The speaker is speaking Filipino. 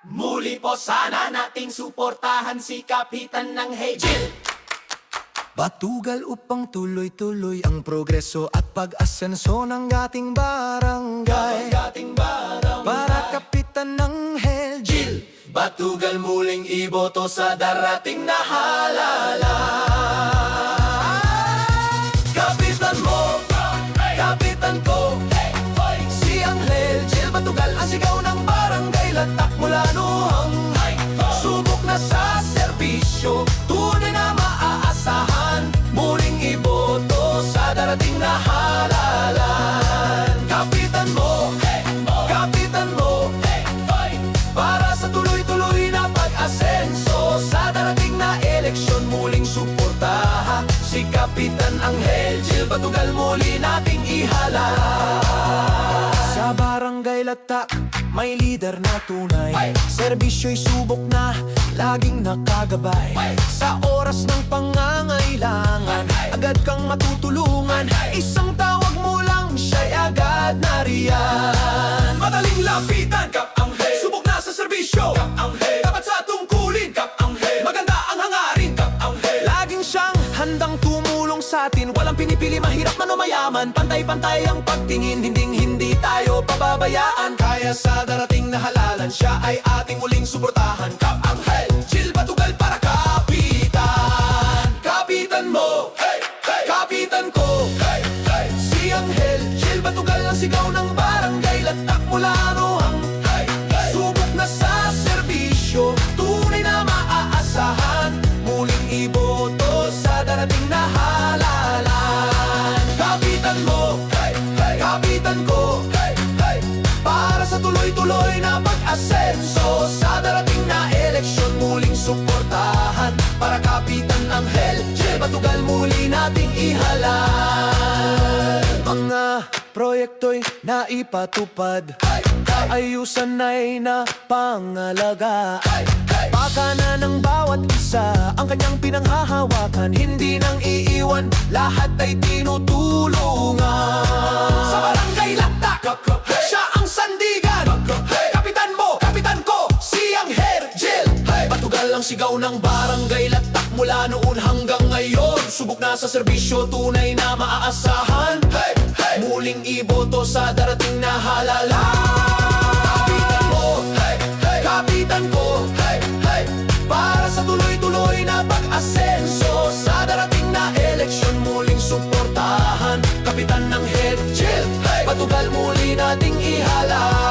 Muli po sana nating suportahan si Kapitan ng Hejil. Batugal upang tuloy-tuloy ang progreso at pag-asenso ng ating barangay. Para Kapitan ng Hejil, Batugal muling iboto sa darating na halalan. Kapitan mo, kapitan ko, si Anghel Gil Batugal ang sigaw ng barangay. Latak mula noong subok na sa serbisyo, tunay na maaasahan, muling iboto sa darating na halalan. Kapitan mo, para sa tuloy-tuloy na pag-asenso sa darating na eleksyon, muling suportahan si Kapitan Anghel Gil Batugal, muli nating ihala. sa barangay Latak may lider na tunay. Serbisyo'y subok na laging nakagabay. Sa oras ng pangangailangan, agad kang matutulungan. Isang tawag mo lang, siya'y agad nariyan. Madaling lapitan, Kap Anghel. Subok na sa serbisyo, Kap Anghel. Dapat sa tungkulin, Kap Anghel. Maganda ang hangarin, Kap Anghel. Laging siyang handang tumulong sa atin. Walang pinipili mahirap man o mayaman. Pantay-pantay ang pagtingin, hindi tayo pababayaan. Kaya sa darating na halalan, siya ay ating muling suportahan. Kap Anghel Gil Batugal para kapitan. Kapitan mo, kapitan ko, si Anghel Gil Batugal ang sigaw ng barangay. Latak mula noong subok na sa serbisyo, tunay na maaasahan, muling iboto sa darating na halalan. Kapitan mo, kapitan ko, para sa tuloy-tuloy na pag-asenso sa darating na eleksyon, muling suportahan para Kapitan Anghel Gil Batugal, muli nating ihalal. Mga proyekto'y naipatupad, ayusan ay napangalaga. Baka na ng bawat isa ang kanyang pinanghahawakan, hindi nang iiwan, lahat ay tinutulungan. Sa barangay Latak, siya ang sandigan. Kapitan mo, kapitan ko, si Anghel Gil Batugal ang sigaw ng barangay Latak mula noon hanggang ngayon. Subok na sa serbisyo, tunay na maaasahan, muling iboto sa darating na halalan. Kapitan mo, kapitan ko, para sa tuloy-tuloy na pag-asenso sa darating na eleksyon, muling suportahan Kapitan Anghel Gil Batugal, muli nating ihalal.